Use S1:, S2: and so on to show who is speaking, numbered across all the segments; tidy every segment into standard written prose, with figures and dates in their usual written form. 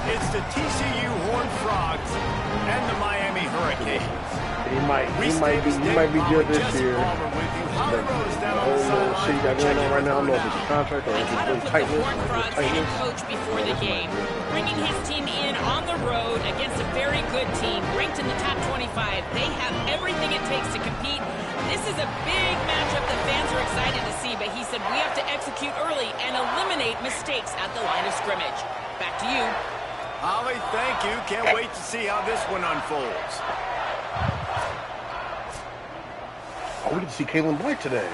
S1: It's the TCU Horned Frogs and the Miami Hurricanes.
S2: He might be good this year. The whole little shit you got going on right now, I don't know if it's a contract or if it's really tightness.
S3: Coach before the game, bringing his team in on the road against a very good team, ranked in the top 25. They have everything it takes to compete. This is a big matchup that fans are excited to see, but he said we have to execute early and eliminate mistakes at the line of scrimmage. Back to you.
S1: Holly, thank you. Can't wait to see how this one unfolds.
S2: Oh, we get to see Kalen Blight today.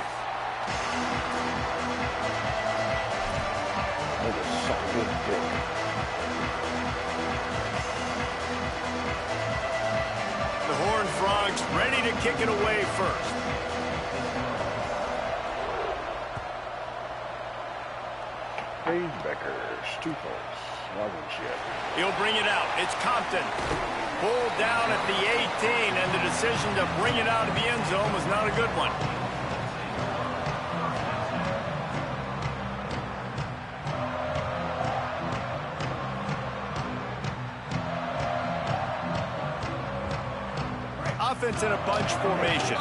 S2: That is so good.
S1: The Horned Frogs ready to kick it away first.
S2: Becker, Stufos,
S1: he'll bring it out. It's Compton. Pulled down at the 18, and the decision to bring it out of the end zone was not a good one. Offense in a bunch formation.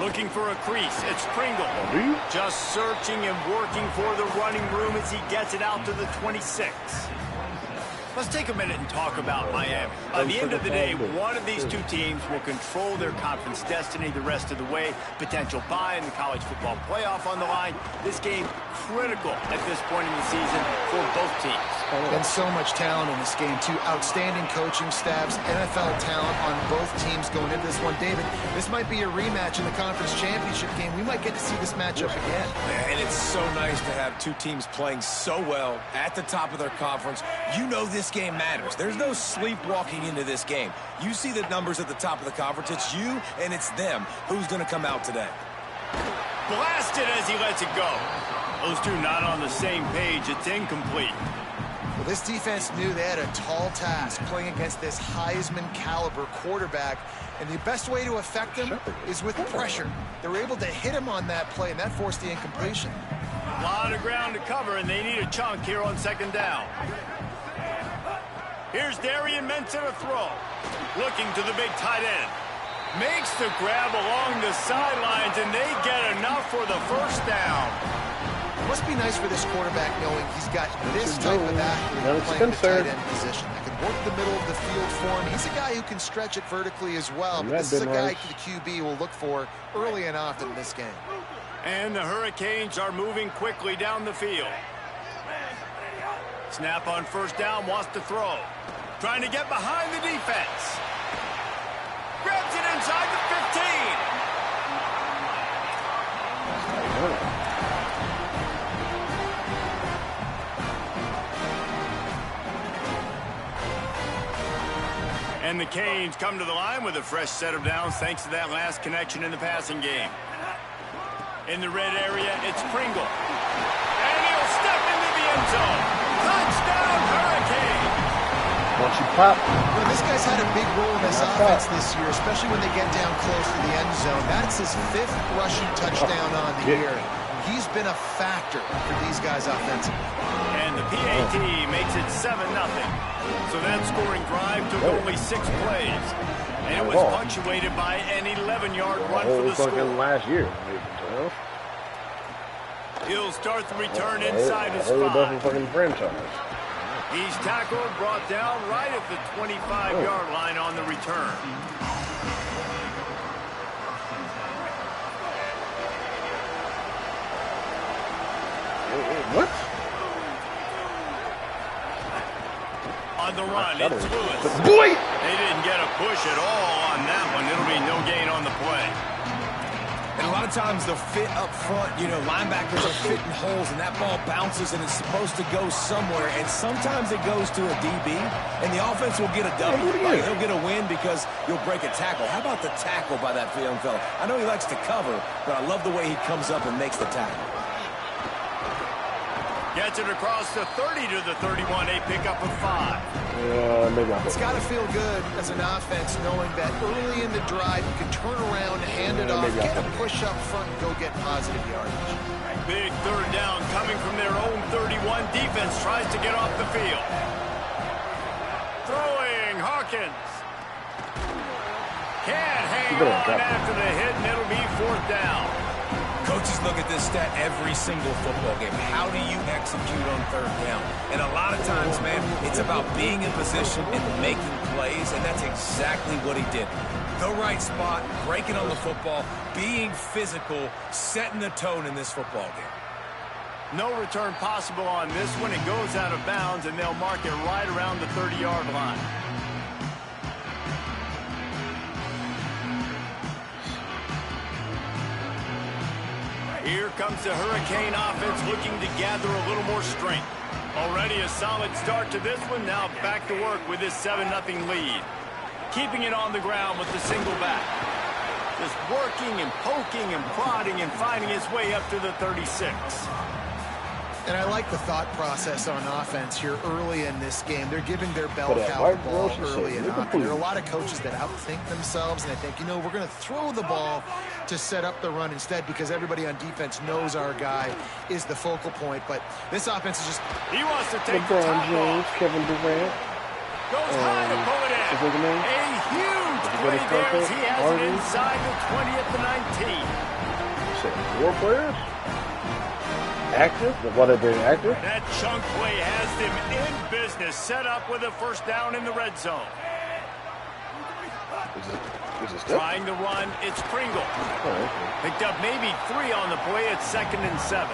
S1: Looking for a crease. It's Pringle. Just searching and working for the running room as he gets it out to the 26. Let's take a minute and talk about Miami. By the end of the day, one of these two teams will control their conference destiny the rest of the way. Potential bye in the college football playoff on the line. This game critical at this point in the season for both teams.
S4: And so much talent in this game, too. Outstanding coaching staffs, NFL talent on both teams going into this one. David, this might be a rematch in the conference championship game. We might get to see this matchup again.
S5: And it's so nice to have two teams playing so well at the top of their conference. You know this game matters. There's no sleepwalking into this game. You see the numbers at the top of the conference. It's you and it's them. Who's going to come out today?
S1: Blasted as he lets it go. Those two not on the same page. It's incomplete.
S4: Well, this defense knew they had a tall task playing against this Heisman caliber quarterback, and the best way to affect him is with pressure. They were able to hit him on that play, and that forced the incompletion.
S1: A lot of ground to cover, and they need a chunk here on second down. Here's Darian Menson to throw. Looking to the big tight end. Makes the grab along the sidelines, and they get enough for the first down.
S4: It must be nice for this quarterback knowing he's got this type of athlete playing the tight end position. That can work the middle of the field for him. He's a guy who can stretch it vertically as well, but this is a guy the QB will look for early and often in this game.
S1: And the Hurricanes are moving quickly down the field. Snap on first down, wants to throw. Trying to get behind the defense. Grabs it inside the 15. And the Canes come to the line with a fresh set of downs thanks to that last connection in the passing game. In the red area, it's Pringle. And he'll step into the end zone. Touchdown, Hurricane!
S2: Once you pop.
S4: Well, this guy's had a big role in this offense this year, especially when they get down close to the end zone. That's his 5th rushing touchdown on the year. He's been a factor for these guys offensively.
S1: And the PAT makes it 7-0. So that scoring drive took only 6 plays. And it was punctuated by an 11-yard run for the score.
S2: Last year.
S1: He'll start the return inside his 5.
S2: Franchise.
S1: He's tackled, brought down right at the 25-yard line on the return.
S2: What?
S1: On the run, it's Lewis.
S2: Boy!
S1: They didn't get a push at all on that one. It'll be no gain on the play.
S5: And a lot of times they'll fit up front. You know, linebackers are fitting holes, and that ball bounces, and it's supposed to go somewhere. And sometimes it goes to a DB, and the offense will get a W. He'll get a win because you'll break a tackle. How about the tackle by that young fella? I know he likes to cover, but I love the way he comes up and makes the tackle.
S1: Gets it across the 30 to the 31, a pickup of 5.
S2: Maybe
S4: it's got to feel good as an offense knowing that early in the drive you can turn around, hand it off, get a push up front, and go get positive yardage.
S1: Big third down coming from defense tries to get off the field. Throwing Hawkins. Can't hang on after the hit, and it'll be 4th down.
S5: Coaches look at this stat every single football game. How do you execute on 3rd down? And a lot of times, man, it's about being in position and making plays, and that's exactly what he did. The right spot, breaking on the football, being physical, setting the tone in this football game.
S1: No return possible on this one. It goes out of bounds, and they'll mark it right around the 30-yard line. Here comes the Hurricane offense looking to gather a little more strength. Already a solid start to this one. Now back to work with this 7-0 lead. Keeping it on the ground with the single back. Just working and poking and prodding and finding his way up to the 36.
S4: And I like the thought process on offense here early in this game. They're giving their bell cow the ball early and often. There are a lot of coaches that outthink themselves, and I think, you know, we're going to throw the ball to set up the run instead because everybody on defense knows our guy is the focal point. But this offense is just...
S1: He wants to take the top
S2: James,
S1: off.
S2: Kevin Durant.
S1: Goes high to pull it in. A huge play there as he has it inside the 20 at the 19.
S2: 4 players? Active? What are they active?
S1: That chunk play has them in business, set up with a 1st down in the red zone.
S2: Is it
S1: trying to run, it's Pringle.
S2: Oh, okay.
S1: Picked up maybe 3 on the play. It's 2nd and 7.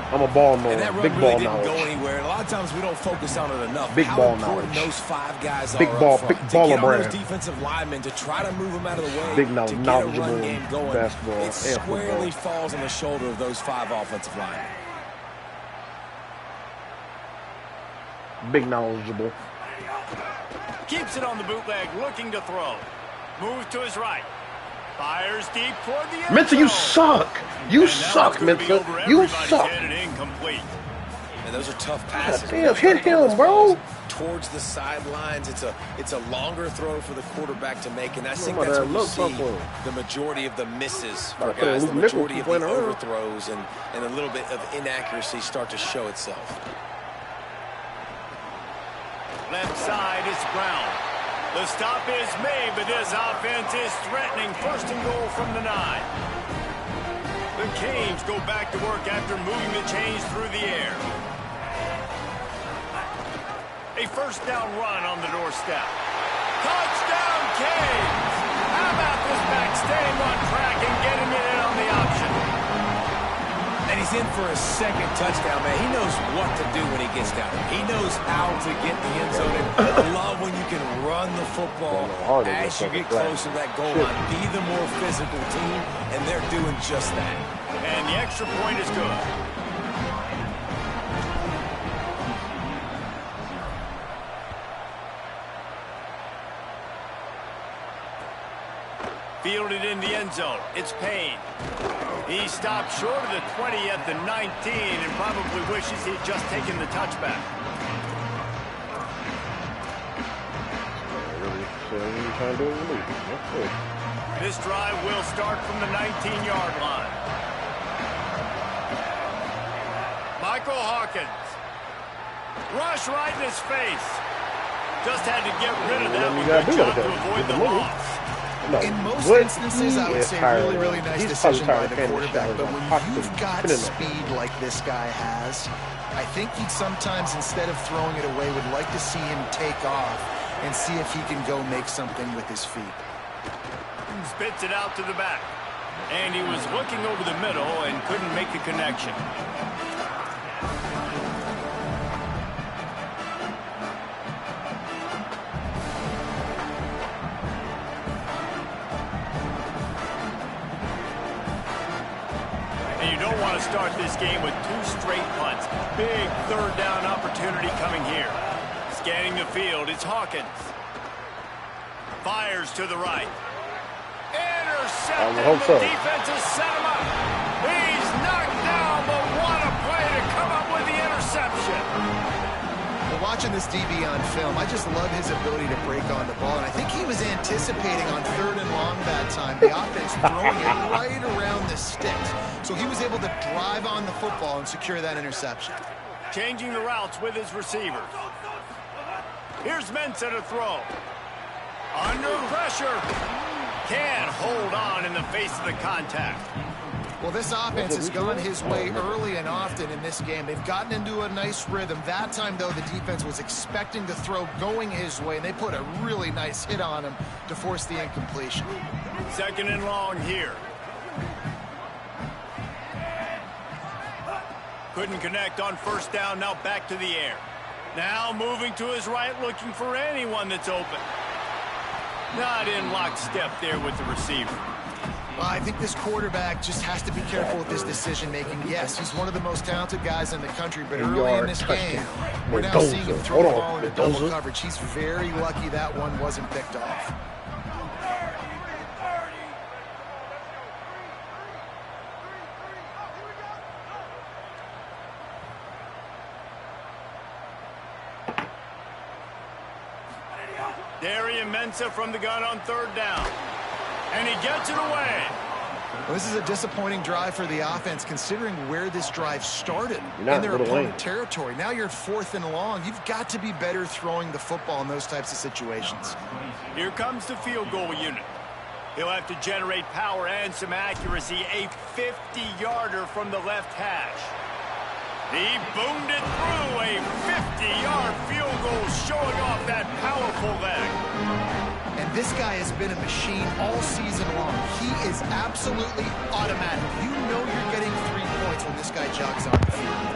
S2: I'm a ball man.
S5: And that run
S2: Big
S5: really
S2: ball
S5: didn't
S2: knowledge.
S5: go anywhere. And a lot of times we don't focus on it enough.
S2: Big
S5: How
S2: ball
S5: important
S2: knowledge.
S5: those 5 guys
S2: Big
S5: are
S2: ball,
S5: up front.
S2: big
S5: To
S2: baller
S5: get on
S2: brand.
S5: those defensive linemen to try to move them out of the way.
S2: Big
S5: to get a
S2: knowledgeable
S5: run game going.
S2: basketball
S5: It
S2: and
S5: squarely
S2: football.
S5: falls on the shoulder of those 5 offensive linemen.
S2: Big knowledgeable.
S1: Keeps it on the bootleg, looking to throw. Moves to his right. Fires deep toward the end zone.
S2: Mensa, you suck. You suck, Mensa. You suck.
S1: Incomplete.
S5: And those are tough passes.
S2: Damn, hit him, bro.
S5: Towards the sidelines, it's a longer throw for the quarterback to make, and I think
S2: What
S5: that's
S2: about
S5: where
S2: that
S5: you
S2: look
S5: see the majority of the misses for
S2: About to
S5: guys,
S2: put
S5: the
S2: a nickel
S5: majority of the
S2: playing around.
S5: overthrows, and a little bit of inaccuracy start to show itself.
S1: Left side is Brown. The stop is made, but this offense is threatening. 1st and goal from the 9. The Canes go back to work after moving the chains through the air. A 1st down run on the doorstep. Touchdown, Canes! How about this back staying on track and getting it in on the option?
S5: And he's in for a 2nd touchdown, man. He knows what to do when he gets down there. He knows how to get in the end zone. And I love when you can run the football as you get close to that goal line. Be the more physical team, and they're doing just that.
S1: And the extra point is good. Fielded in the end zone. It's Payne. He stopped short of the 20 at the 19 and probably wishes he'd just taken the touchback. This drive will start from the 19-yard line. Michael Hawkins. Rush right in his face. Just had to get rid of that one. Good job to avoid the loss.
S2: No,
S4: in most instances, I would say really nice decision by the quarterback. But when you've got speed like this guy has, I think he'd sometimes, instead of throwing it away, would like to see him take off and see if he can go make something with his feet.
S1: Spits it out to the back. And he was looking over the middle and couldn't make the connection. Want to start this game with 2 straight punts. Big 3rd down opportunity coming here. Scanning the field, it's Hawkins. Fires to the right. Intercepted. The defense has set him up. He's knocked down, but what a play to come up with the interception.
S4: Well, watching this DB on film, I just love his ability to break on the ball, and I think he was anticipating on 3rd and long that time, the offense throwing it right around the sticks. So he was able to drive on the football and secure that interception.
S1: changing the routes with his receivers. Here's Mensah to throw. Under pressure. Can't hold on in the face of the contact.
S4: Well, this offense has gone his way early and often in this game. They've gotten into a nice rhythm. That time, though, the defense was expecting the throw going his way, and they put a really nice hit on him to force the incompletion.
S1: 2nd and long here. Couldn't connect on 1st down, now back to the air. Now moving to his right, looking for anyone that's open. Not in lockstep there with the receiver.
S4: Well, I think this quarterback just has to be careful with his decision-making. Yes, he's one of the most talented guys in the country, but early in this game, we're now seeing him throw the ball into double coverage. He's very lucky that one wasn't picked off.
S1: Mensah from the gun on 3rd down. And he gets it away.
S4: Well, this is a disappointing drive for the offense, considering where this drive started in their opponent territory. Now you're at 4th and long. You've got to be better throwing the football in those types of situations.
S1: Here comes the field goal unit. He'll have to generate power and some accuracy. A 50-yarder from the left hash. He boomed it through. A 50-yard field goal showing off that powerful leg.
S4: And this guy has been a machine all season long. He is absolutely automatic. You know you're getting 3 points when this guy jogs on the field.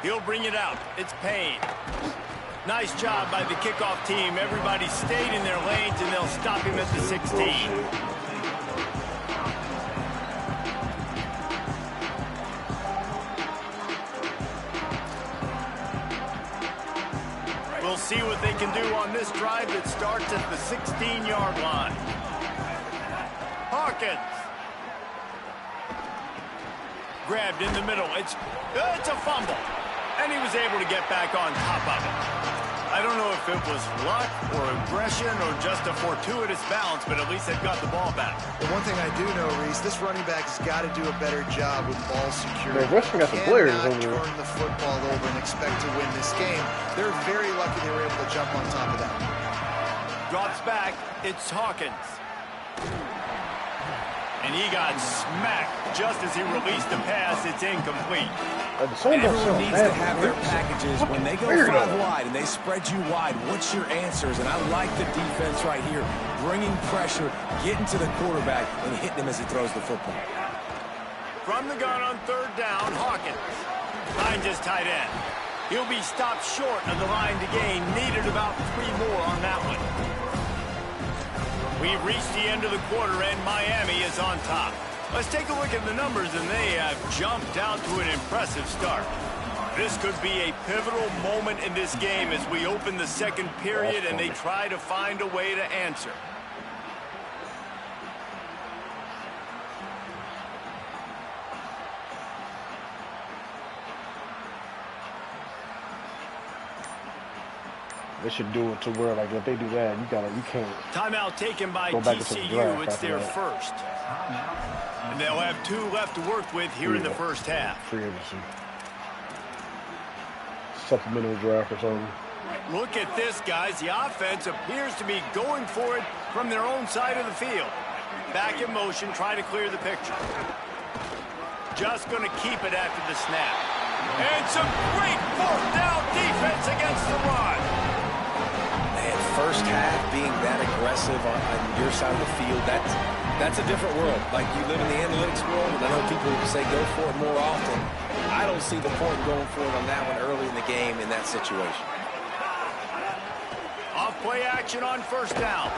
S1: He'll bring it out. It's Payne. Nice job by the kickoff team. Everybody stayed in their lanes, and they'll stop him at the 16. We'll see what they can do on this drive that starts at the 16-yard line. Hawkins. Grabbed in the middle. It's a fumble. And he was able to get back on top of it. I don't know if it was luck or aggression or just a fortuitous bounce, but at least they've got the ball back.
S4: The one thing I do know, Reese, this running back has got to do a better job with ball security.
S2: Man, Russian got some players over there.
S4: Turn the football over and expect to win this game. They're very lucky they were able to jump on top of that.
S1: Drops back. It's Hawkins. And he got smacked just as he released the pass. It's incomplete.
S5: Everyone needs to have their packages. When they go 5 wide and they spread you wide, what's your answers? And I like the defense right here, bringing pressure, getting to the quarterback, and hitting him as he throws the football.
S1: From the gun on 3rd down, Hawkins finds his tight end. He'll be stopped short of the line to gain. Needed about 3 more on that one. We've reached the end of the quarter, and Miami is on top. Let's take a look at the numbers, and they have jumped out to an impressive start. This could be a pivotal moment in this game as we open the 2nd period and they try to find a way to answer.
S2: They should do it to where, like, if they do that, you can't.
S1: Timeout taken by TCU. It's their first. And they'll have 2 left to work with here in the first half.
S2: Free agency. Supplemental draft or something.
S1: Look at this, guys. The offense appears to be going for it from their own side of the field. Back in motion, try to clear the picture. Just going to keep it after the snap. And some great 4th down defense against the run.
S5: First half being that aggressive on your side of the field, that's a different world. Like, you live in the analytics world, and I know people say go for it more often. I don't see the point going for it on that one early in the game in that situation.
S1: Off play action on 1st down.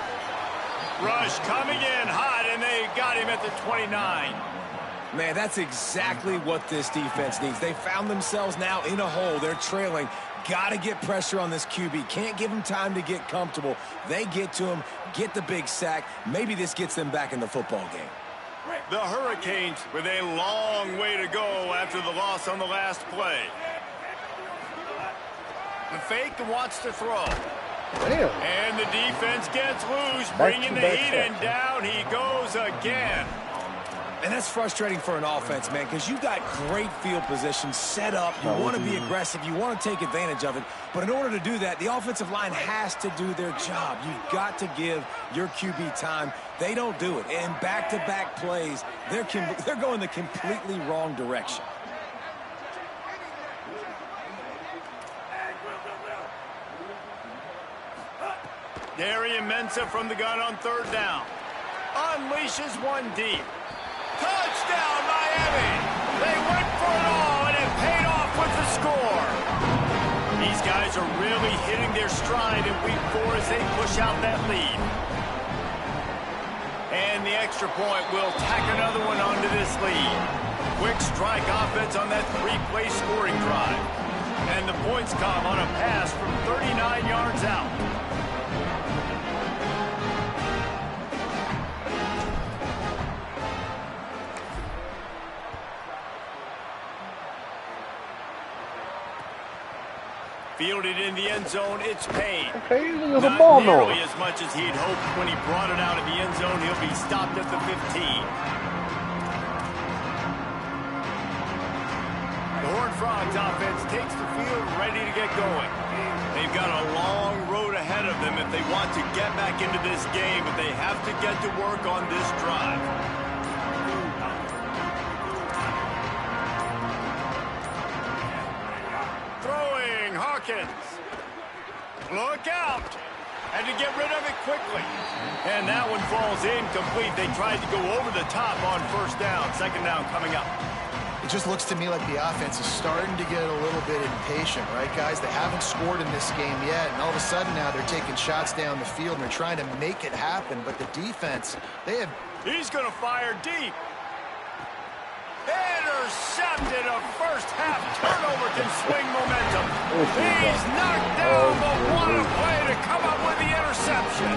S1: Rush coming in hot, and they got him at the 29.
S5: Man, that's exactly what this defense needs. They found themselves now in a hole. They're trailing. Got to get pressure on this QB. Can't give him time to get comfortable. They get to him, get the big sack. Maybe this gets them back in the football game.
S1: The Hurricanes with a long way to go after the loss on the last play. The fake wants to throw.
S2: Damn.
S1: And the defense gets loose, bringing the heat, and down he goes again.
S5: And that's frustrating for an offense, man, because you got great field position set up. You want to be aggressive. You want to take advantage of it. But in order to do that, the offensive line has to do their job. You've got to give your QB time. They don't do it. And back-to-back plays, they're going the completely wrong direction.
S1: Darian Mensah from the gun on third down. Unleashes one deep. Touchdown, Miami! They went for it all, and it paid off with the score. These guys are really hitting their stride in week 4 as they push out that lead. And the extra point will tack another one onto this lead. Quick strike offense on that 3-play scoring drive. And the points come on a pass from 39 yards out. Fielded in the end zone, it's Payne.
S2: Okay, there's a
S1: Not
S2: ball
S1: nearly
S2: noise.
S1: as much as he'd hoped when he brought it out of the end zone. He'll be stopped at the 15. The Horned Frogs offense takes the field, ready to get going. They've got a long road ahead of them if they want to get back into this game, but they have to get to work on this drive. Look out! Had to get rid of it quickly. And that one falls incomplete. They tried to go over the top on first down. Second down coming up.
S4: It just looks to me like the offense is starting to get a little bit impatient, right, guys? They haven't scored in this game yet, and all of a sudden now they're taking shots down the field and they're trying to make it happen. But the defense, they have...
S1: He's going to fire deep. Intercepted. A first-half turnover can swing momentum. He's knocked down, but what a play to come up with the interception.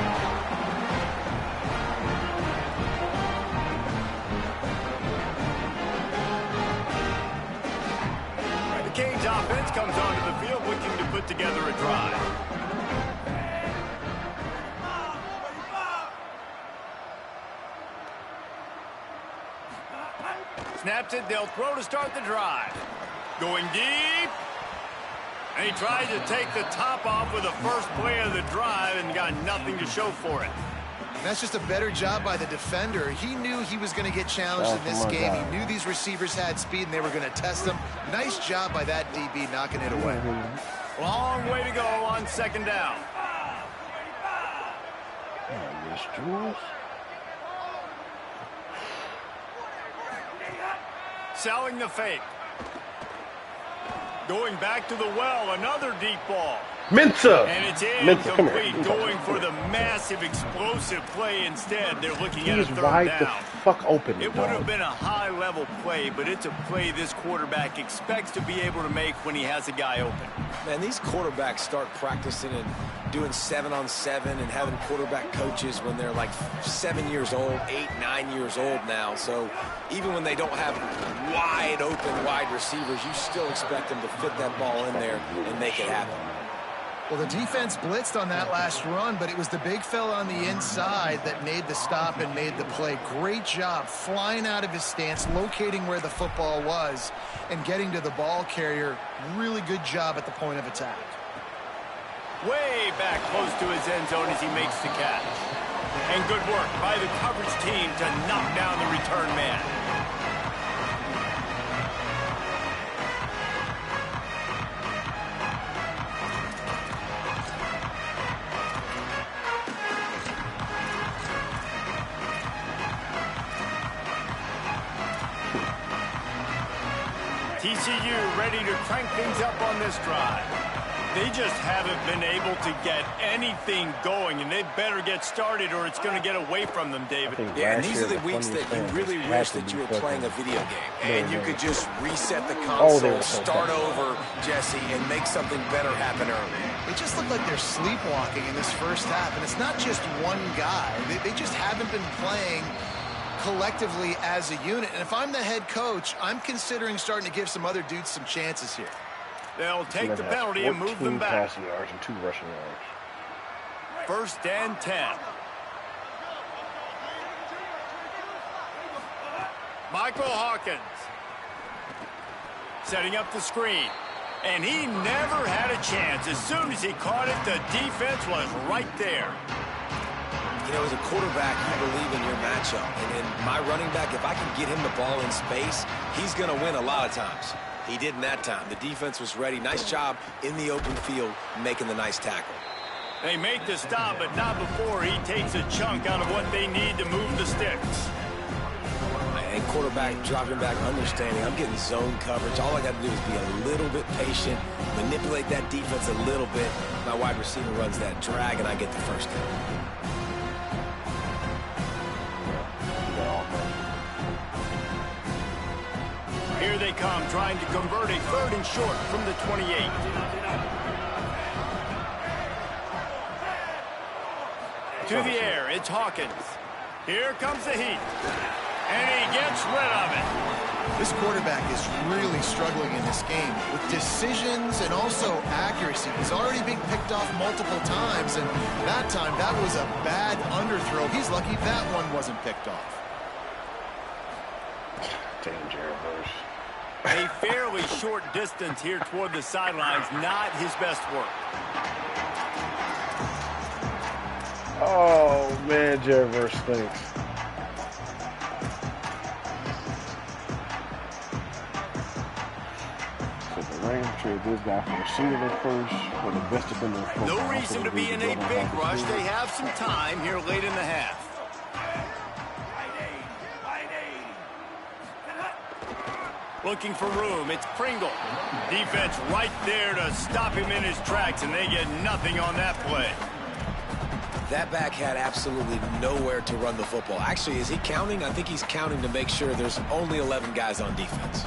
S1: The Canes offense comes onto the field looking to put together a drive. Snaps it, they'll throw to start the drive. Going deep. And he tried to take the top off with the first play of the drive and got nothing to show for it.
S4: That's just a better job by the defender. He knew he was going to get challenged in this game. He knew these receivers had speed and they were going to test him. Nice job by that DB knocking it away.
S1: Long way to go on second down. Selling the fake. Going back to the well, another deep ball.
S2: Mensah!
S1: And it's incomplete, going for the massive explosive play instead. They're looking at a third down.
S2: He's wide the fuck open.
S1: It would have been a high-level play, but it's a play this quarterback expects to be able to make when he has a guy open.
S5: Man, these quarterbacks start practicing and doing 7-on-7 and having quarterback coaches when they're like 7 years old, 8, 9 years old now. So even when they don't have wide open wide receivers, you still expect them to fit that ball in there and make it happen.
S4: Well, the defense blitzed on that last run, but it was the big fella on the inside that made the stop and made the play. Great job flying out of his stance, locating where the football was, and getting to the ball carrier. Really good job at the point of attack.
S1: Way back close to his end zone as he makes the catch. And good work by the coverage team to knock down the return man. TCU ready to crank things up on this drive. They just haven't been able to get anything going, and they better get started or it's going to get away from them, David.
S5: Yeah, and these are the weeks that you really wish that you were playing a video game and you could just reset the console, start over, Jesse, and make something better happen early.
S4: It just looked like they're sleepwalking in this first half, and it's not just one guy. They just haven't been playing collectively as a unit. And if I'm the head coach, I'm considering starting to give some other dudes some chances here.
S1: They'll take the penalty and move them back.
S2: Passing yards and 2 rushing yards.
S1: 1st and 10. Michael Hawkins setting up the screen. And he never had a chance. As soon as he caught it, the defense was right there.
S5: You know, as a quarterback, you believe in your matchup. And in my running back, if I can get him the ball in space, he's going to win a lot of times. He did in that time. The defense was ready. Nice job in the open field making the nice tackle.
S1: They make the stop, but not before he takes a chunk out of what they need to move the sticks.
S5: And quarterback dropping back, understanding I'm getting zone coverage. All I got to do is be a little bit patient, manipulate that defense a little bit. My wide receiver runs that drag, and I get the first down.
S1: Here they come, trying to convert a 3rd and short from the 28. To the air, it's Hawkins. Here comes the heat. And he gets rid of it.
S4: This quarterback is really struggling in this game with decisions and also accuracy. He's already being picked off multiple times, and that time, that was a bad underthrow. He's lucky that one wasn't picked off.
S1: A fairly short distance here toward the sidelines, not his best work.
S2: Oh, man, Jared Verse stinks. Trade this guy from receiver first for the best defender.
S1: No reason to be in a big rush. They have some time here late in the half. Looking for room. It's Pringle. Defense right there to stop him in his tracks, and they get nothing on that play.
S5: That back had absolutely nowhere to run the football. Actually, is he counting? I think he's counting to make sure there's only 11 guys on defense.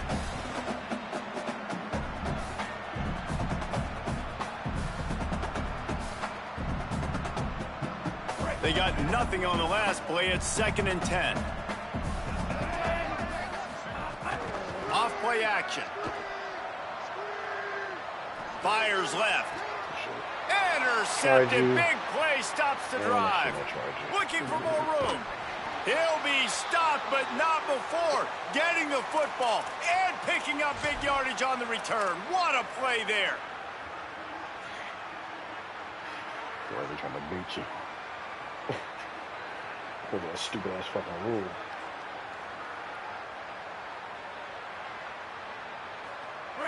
S1: They got nothing on the last play. It's 2nd and 10. Off-play action. Fires left. Intercepted. Big play stops the drive. Looking for more room. He'll be stopped, but not before getting the football and picking up big yardage on the return. What a play there.
S2: They're trying to beat you. For that stupid ass fucking rule.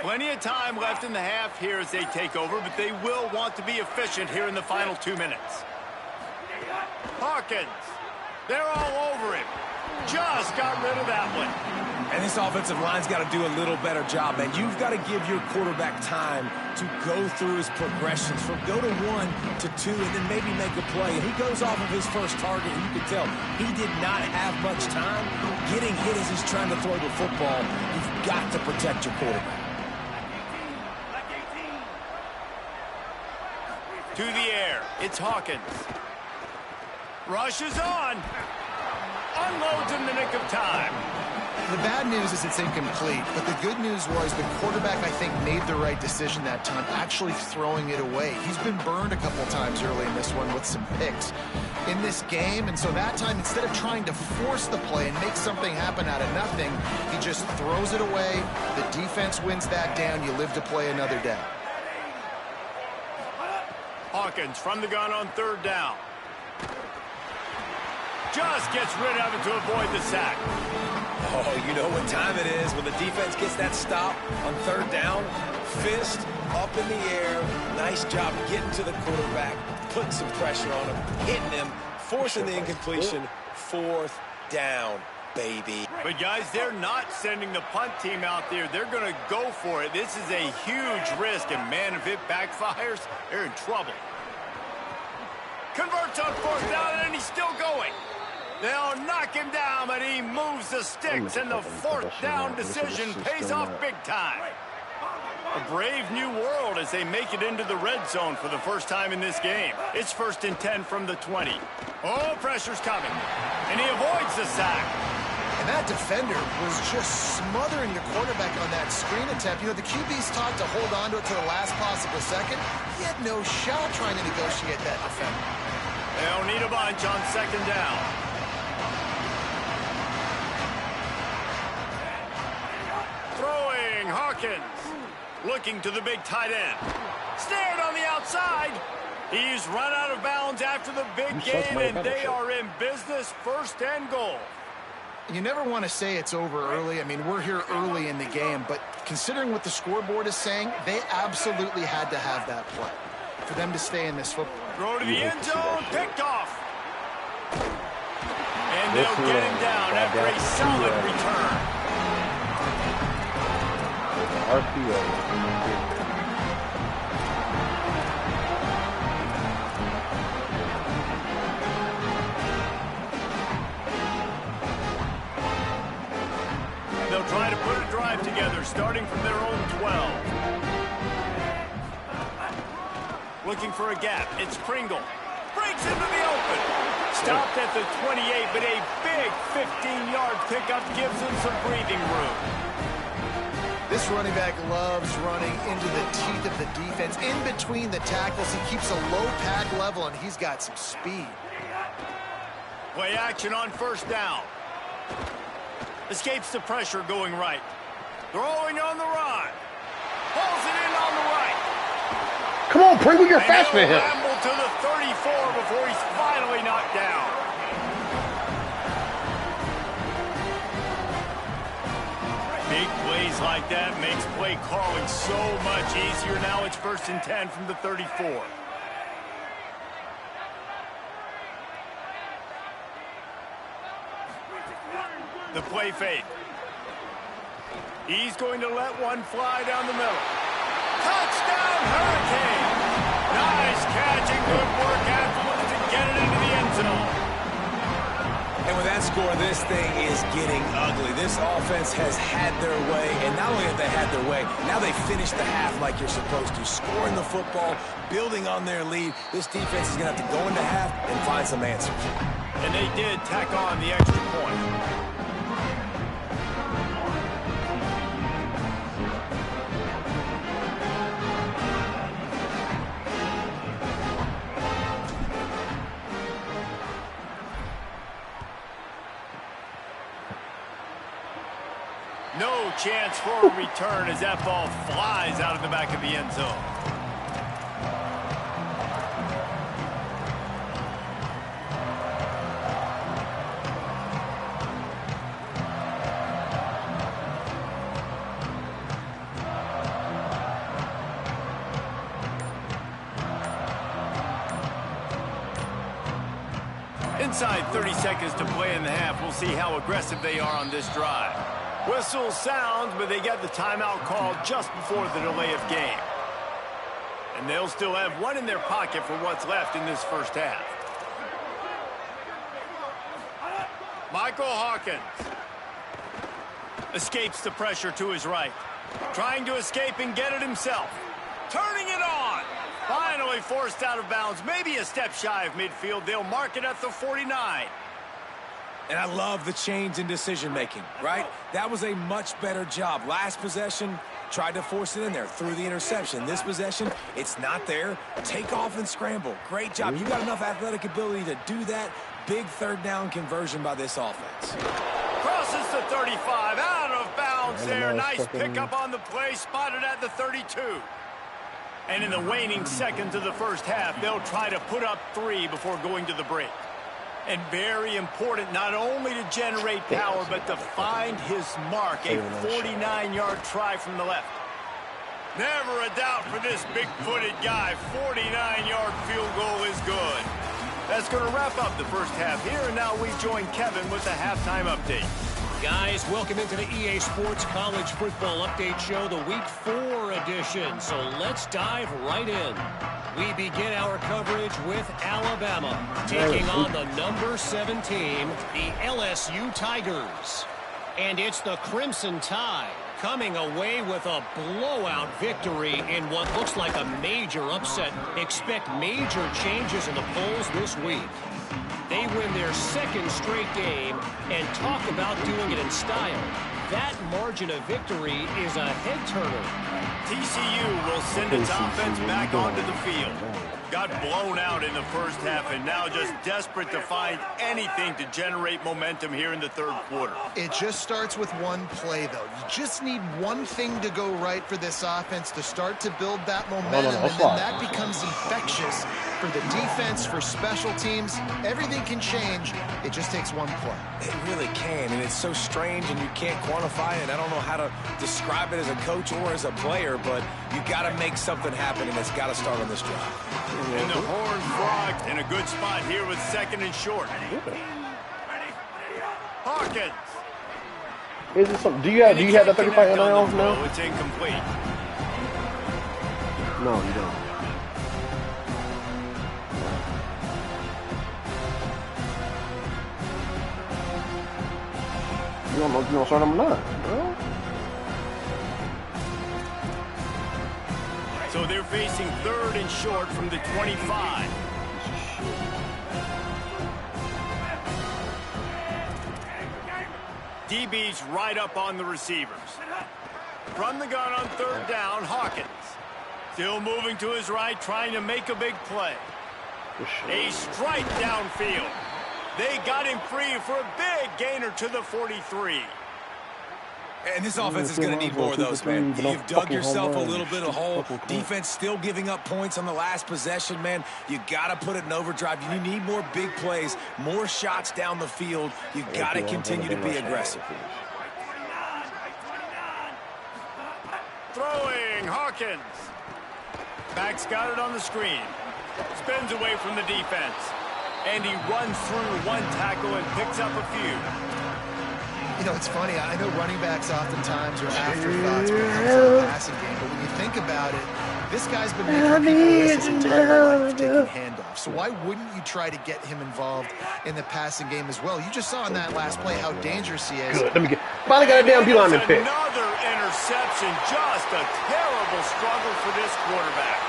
S1: Plenty of time left in the half here as they take over, but they will want to be efficient here in the final 2 minutes. Hawkins, they're all over him. Just got rid of that one.
S5: And this offensive line's got to do a little better job, man. You've got to give your quarterback time to go through his progressions from go to 1 to 2 and then maybe make a play. And he goes off of his first target, and you can tell he did not have much time. Getting hit as he's trying to throw the football, you've got to protect your quarterback.
S1: To the air, it's Hawkins. Rushes on. Unloads in the nick of time.
S4: The bad news is it's incomplete, but the good news was the quarterback, I think, made the right decision that time, actually throwing it away. He's been burned a couple times early in this one with some picks in this game, and so that time, instead of trying to force the play and make something happen out of nothing, he just throws it away. The defense wins that down. You live to play another day.
S1: Hawkins from the gun on 3rd down. Just gets rid of it to avoid the sack.
S5: Oh, you know what time it is when the defense gets that stop on 3rd down. Fist up in the air. Nice job getting to the quarterback, putting some pressure on him, hitting him, forcing the incompletion. 4th down, baby.
S1: But, guys, they're not sending the punt team out there. They're going to go for it. This is a huge risk, and, man, if it backfires, they're in trouble. Converts on 4th down, and he's still going. They'll knock him down, but he moves the sticks, and the 4th down decision pays off big time. A brave new world as they make it into the red zone for the first time in this game. It's 1st and 10 from the 20. Oh, pressure's coming, and he avoids the sack.
S4: And that defender was just smothering the quarterback on that screen attempt. You know, the QB's taught to hold on to it to the last possible second. He had no shot trying to negotiate that defender.
S1: They'll need a bunch on second down. Throwing, Hawkins. Looking to the big tight end. Snared on the outside. He's run out of bounds after the big game, and they are in business, 1st and goal.
S4: You never want to say it's over early. I mean, we're here early in the game, but considering what the scoreboard is saying, they absolutely had to have that play for them to stay in this football.
S1: Throw to the end zone, picked off. And they'll get him down after a solid return.
S2: RPO.
S1: They'll try to put a drive together, starting from their own 12. Looking for a gap. It's Pringle. Breaks into the open. Stopped at the 28, but a big 15-yard pickup gives him some breathing room.
S4: This running back loves running into the teeth of the defense. In between the tackles, he keeps a low pad level, and he's got some speed.
S1: Play action on 1st down. Escapes the pressure going right. Throwing on the run. Pulls it in on the right.
S2: Come on, Pringle, you're fast for him.
S1: Ramble to the 34 before he's finally knocked down. Big plays like that makes play calling so much easier. Now it's 1st and 10 from the 34. The play fake. He's going to let one fly down the middle. Touchdown, Hurricane! Nice catch and good work afterwards to get it into the end zone.
S5: And with that score, this thing is getting ugly. This offense has had their way, and not only have they had their way, now they finish the half like you're supposed to. Scoring the football, building on their lead. This defense is going to have to go into half and find some answers.
S1: And they did tack on the extra point. No chance for a return as that ball flies out of the back of the end zone. Inside 30 seconds to play in the half. We'll see how aggressive they are on this drive. Whistle sounds, but they get the timeout called just before the delay of game. And they'll still have one in their pocket for what's left in this 1st half. Michael Hawkins escapes the pressure to his right. Trying to escape and get it himself. Turning it on. Finally forced out of bounds. Maybe a step shy of midfield. They'll mark it at the 49.
S5: And I love the change in decision-making, right? That was a much better job. Last possession, tried to force it in there through the interception. This possession, it's not there. Take off and scramble. Great job. You got enough athletic ability to do that. Big 3rd down conversion by this offense.
S1: Crosses the 35, out of bounds there. Nice pickup on the play, spotted at the 32. And in the waning seconds of the 1st half, they'll try to put up 3 before going to the break. And very important not only to generate power, but to find his mark, a 49-yard try from the left. Never a doubt for this big-footed guy. 49-yard field goal is good. That's going to wrap up the 1st half here, and now we join Kevin with the halftime update.
S6: Guys, welcome into the EA Sports College Football Update Show, the Week 4 edition. So let's dive right in. We begin our coverage with Alabama taking on the number 7 team, the LSU Tigers. And it's the Crimson Tide coming away with a blowout victory in what looks like a major upset. Expect major changes in the polls this week. They win their 2nd straight game and talk about doing it in style. That margin of victory is a head-turner.
S1: TCU will send its offense back onto the field. Got blown out in the first half and now just desperate to find anything to generate momentum here in the third quarter.
S4: It just starts with one play, though. You just need one thing to go right for this offense to start to build that momentum, and then that becomes infectious for the defense, for special teams. Everything can change. It just takes one play.
S5: It really can, and it's so strange, and you can't quantify it. I don't know how to describe it as a coach or as a player, but you got to make something happen, and it's got to start on this drive.
S1: And the Horned Frogs in a good spot here with second and short. Hawkins.
S2: Is it something? Do you have that 35 NIL now?
S1: It's incomplete.
S2: No, you don't. You don't know if you're gonna start number 9, bro.
S1: So they're facing third and short from the 25. DB's right up on the receivers. From the gun on third down, Hawkins. Still moving to his right, trying to make a big play. A strike downfield. They got him free for a big gainer to the 43.
S5: And this offense is going to need more of those, man. You've dug yourself a little bit of hole. Defense still giving up points on the last possession, man. You got to put it in overdrive. You need more big plays, more shots down the field. You got to continue to be aggressive.
S1: Throwing, Hawkins. Back's got it on the screen. Spins away from the defense. And he runs through one tackle and picks up a few.
S4: You know, it's funny. I know running backs oftentimes are afterthoughts when it comes to the passing game, but when you think about it, this guy's been making people miss his entire life taking handoffs. So why wouldn't you try to get him involved in the passing game as well? You just saw in that last play how dangerous he is.
S2: Good. Let me get. Finally got a damn D lineman pick.
S1: Another interception. Just a terrible struggle for this quarterback.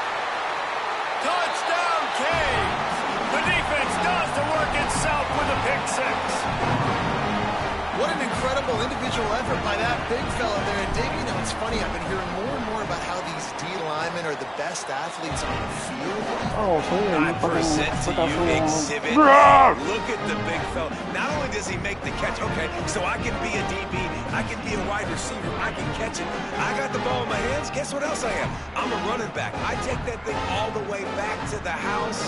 S1: Touchdown, Canes. The defense does the work itself with a pick six.
S4: What an incredible individual effort by that big fella there. And Dave, you know, it's funny. I've been hearing more and more about how these D linemen are the best athletes on the field.
S2: Oh, so
S5: I present to you exhibit. Look at the big fella. Not only does he make the catch, okay, so I can be a DB, I can be a wide receiver, I can catch it. I got the ball in my hands. Guess what else I am? I'm a running back. I take that thing all the way back to the house.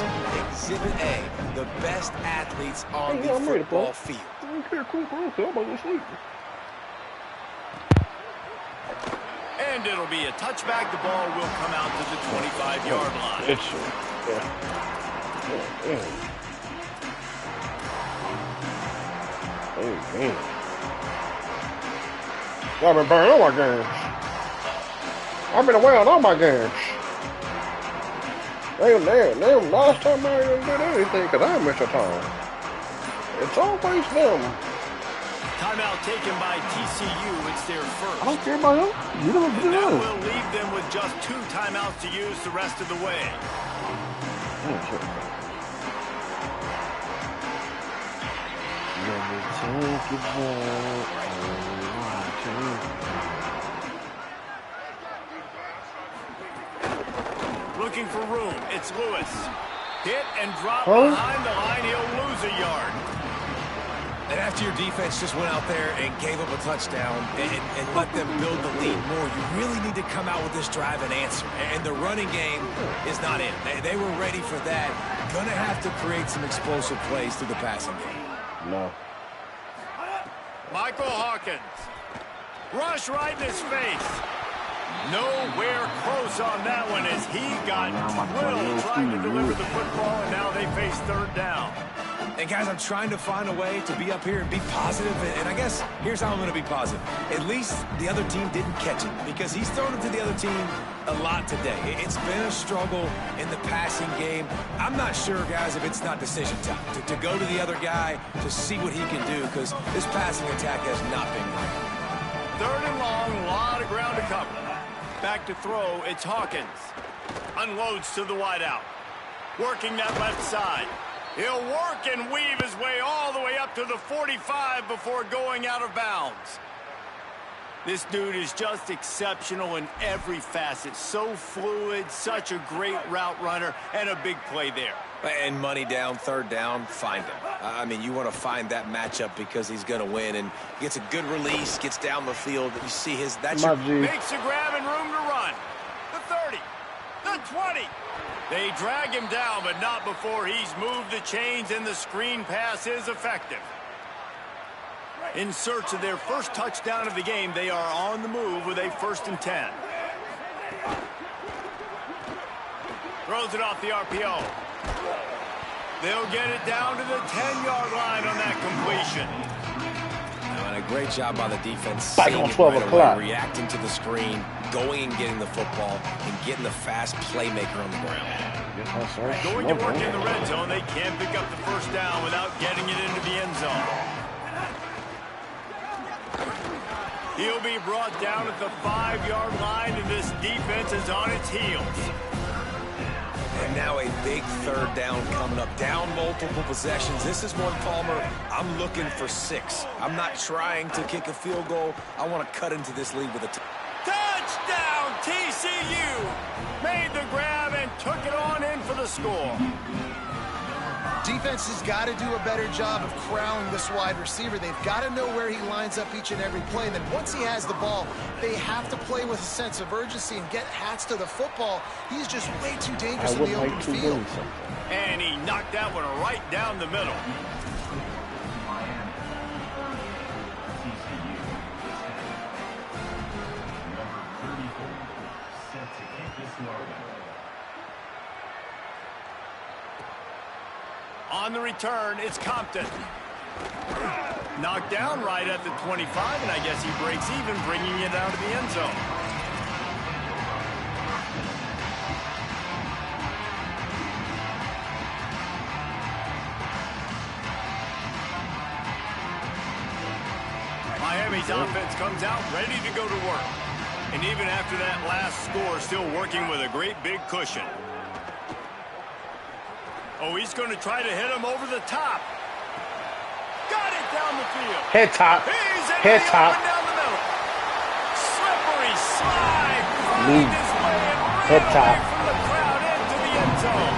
S5: Exhibit A, the best athletes on the football field.
S2: Okay, cool. I'm about to sleep.
S1: And it'll be a touchback. The ball will come out to the 25-yard line.
S2: It's Oh, man. I've been burning all my games. I've been away on all my games. Damn, last time I didn't do anything because I missed a time. It's always them.
S1: Timeout taken by TCU. It's their first.
S2: I don't care about them. You don't do
S1: that. Will leave them with just 2 timeouts to use the rest of the way. Looking for room. It's Lewis. Hit and drop behind the line. He'll lose a yard.
S5: And after your defense just went out there and gave up a touchdown and let them build the lead more, you really need to come out with this drive and answer. And the running game is not in. They were ready for that. Gonna have to create some explosive plays through the passing game.
S2: No.
S1: Michael Hawkins. Rush right in his face. Nowhere close on that one as he got drilled trying to deliver the football, and now they face third down.
S5: And guys, I'm trying to find a way to be up here and be positive, and I guess here's how I'm going to be positive. At least the other team didn't catch it because he's thrown it to the other team a lot today. It's been a struggle in the passing game. I'm not sure, guys, if it's not decision time to go to the other guy to see what he can do because this passing attack has not been great.
S1: Third and long, a lot of ground to cover. Back to throw, it's Hawkins. Unloads to the wideout. Working that left side. He'll work and weave his way all the way up to the 45 before going out of bounds. This dude is just exceptional in every facet. So fluid, such a great route runner, and a big play there.
S5: And money down, third down, find him. I mean, you want to find that matchup because he's going to win. And gets a good release, gets down the field. You see his, that's your...
S1: Makes a grab and room to run. The 30, the 20. They drag him down, but not before he's moved the chains, and the screen pass is effective. In search of their first touchdown of the game, they are on the move with a 1st and 10. Throws it off the RPO. They'll get it down to the 10-yard line on that completion.
S5: And a great job by the defense.
S2: Back on 12 o'clock.
S5: Reacting to the screen, going and getting the football, and getting the fast playmaker on the ground.
S1: Going to work in the red zone, they can't pick up the first down without getting it into the end zone. He'll be brought down at the 5-yard line, and this defense is on its heels.
S5: And now a big third down coming up. Down multiple possessions. This is one, Palmer, I'm looking for 6. I'm not trying to kick a field goal. I want to cut into this lead with a
S1: touchdown, TCU! Made the grab and took it on in for the score.
S4: Defense has got to do a better job of corralling this wide receiver. They've got to know where he lines up each and every play. And then once he has the ball, they have to play with a sense of urgency and get hats to the football. He's just way too dangerous in the open field.
S1: And he knocked that one right down the middle. On the return, it's Compton. Knocked down right at the 25, and I guess he breaks even, bringing it out of the end zone. Miami's offense comes out ready to go to work. And even after that last score, still working with a great big cushion. Oh, he's going to try to hit him over the top. Got it down the field.
S2: Head top.
S1: Head top. Down the middle. Slippery slide. Find his way and
S2: head top.
S1: From the crowd into the end zone.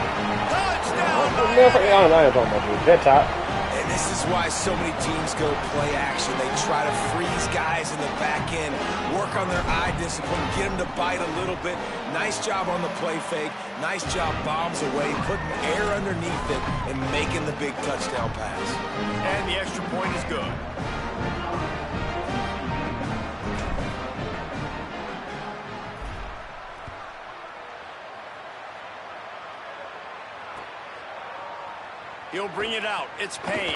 S1: Touchdown.
S2: Head top.
S5: And this is why so many teams go play action. They try to freeze guys in the back end, work on their eye discipline, get them to bite a little bit. Nice job on the play fake. Nice job bombs away, putting air underneath it and making the big touchdown pass.
S1: And the extra point is good. He'll bring it out. It's Payne.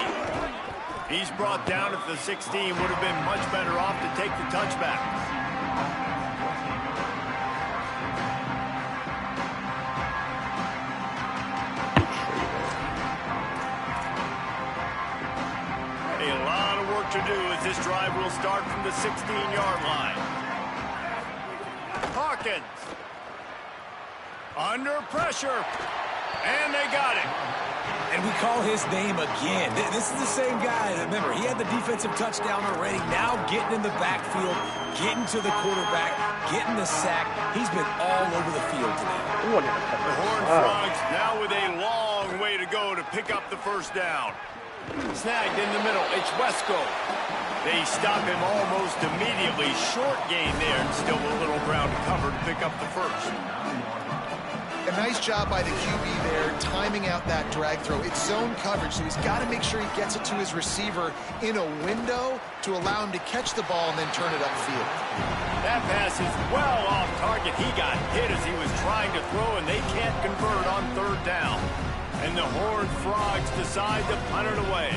S1: He's brought down at the 16. Would have been much better off to take the touchback. A lot of work to do as this drive will start from the 16-yard line. Hawkins. Under pressure. And they got it.
S5: And we call his name again. This is the same guy. Remember, he had the defensive touchdown already. Now getting in the backfield, getting to the quarterback, getting the sack. He's been all over the field today.
S1: The Horned Frogs now with a long way to go to pick up the first down. Snagged in the middle. It's Wesco. They stop him almost immediately. Short gain there, and still a little ground to cover to pick up the first.
S4: A nice job by the QB there, timing out that drag throw. It's zone coverage, so he's got to make sure he gets it to his receiver in a window to allow him to catch the ball and then turn it upfield.
S1: That pass is well off target. He got hit as he was trying to throw, and they can't convert on third down. And the Horned Frogs decide to punt it away.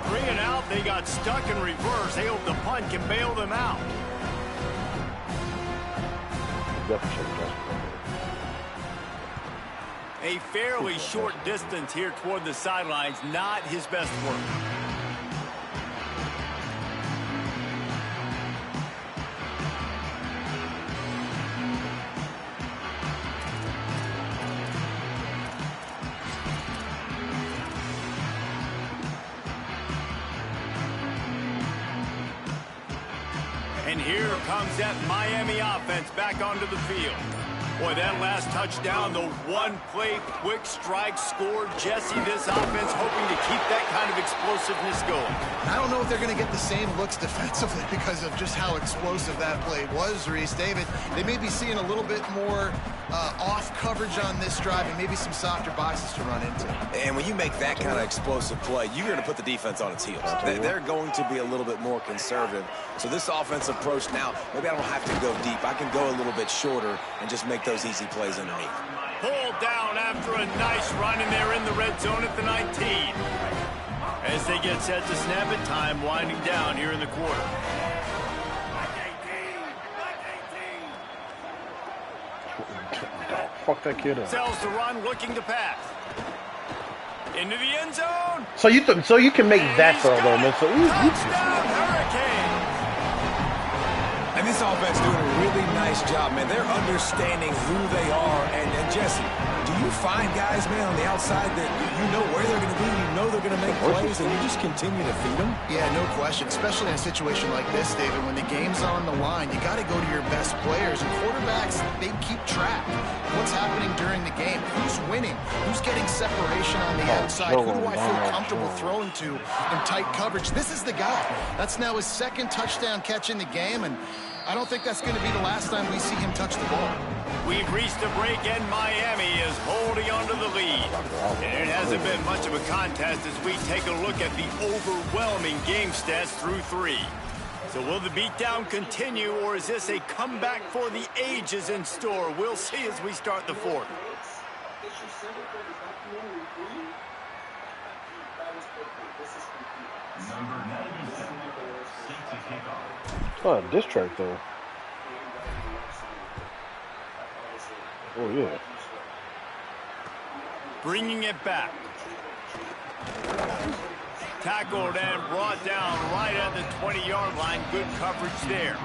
S1: Bring it out. They got stuck in reverse. They hope the punt can bail them out. A fairly short distance here toward the sidelines, not his best work. And here comes that Miami offense back onto the field. Boy, that last touchdown, the one-play quick strike scored. Jesse, this offense hoping to keep that kind of explosiveness going.
S4: I don't know if they're going to get the same looks defensively because of just how explosive that play was, Reese. David, they may be seeing a little bit more off coverage on this drive and maybe some softer boxes to run into.
S5: And when you make that kind of explosive play, you're going to put the defense on its heels. They're going to be a little bit more conservative. So this offensive approach now, maybe I don't have to go deep. I can go a little bit shorter and just make those easy plays underneath.
S1: Pulled down after a nice run, and they're in the red zone at the 19. As they get set to snap it, time winding down here in the quarter.
S2: Fuck that kid up.
S1: Sells the run, looking to pass. Into the end zone.
S2: So you can make that throw though, man. So
S1: touchdown, Hurricane.
S5: And this offense doing a really nice job, man. They're understanding who they are. And Jesse, do you find guys, man, on the outside that you know where they're going to be, you know they're going to make plays, and you just continue to feed them?
S4: Yeah, no question, especially in a situation like this, David, when the game's on the line, you got to go to your best players. And quarterbacks, they keep track of what's happening during the game. Who's winning? Who's getting separation on the outside? Who do I feel comfortable throwing to in tight coverage? This is the guy. That's now his second touchdown catch in the game, and I don't think that's going to be the last time we see him touch the ball.
S1: We've reached a break, and Miami is holding onto the lead. And it hasn't been much of a contest as we take a look at the overwhelming game stats through 3. So will the beatdown continue, or is this a comeback for the ages in store? We'll see as we start the 4th.
S2: Oh, this track though. Oh yeah.
S1: Bringing it back. Tackled and brought down right at the 20-yard line. Good coverage there.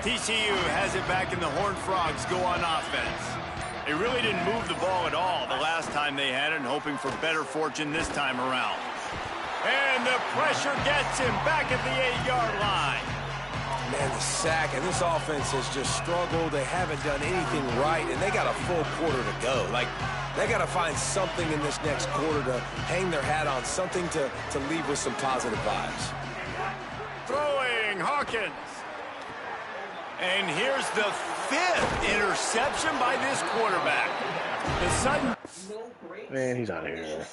S1: TCU has it back, and the Horned Frogs go on offense. They really didn't move the ball at all the last time they had it, and hoping for better fortune this time around. And the pressure gets him back at the 8-yard line.
S5: Man, the sack, and this offense has just struggled. They haven't done anything right, and they got a full quarter to go. Like, they got to find something in this next quarter to hang their hat on, something to leave with some positive vibes.
S1: Throwing, Hawkins. And here's the 5th interception by this quarterback. The sudden...
S2: Man, he's out of here.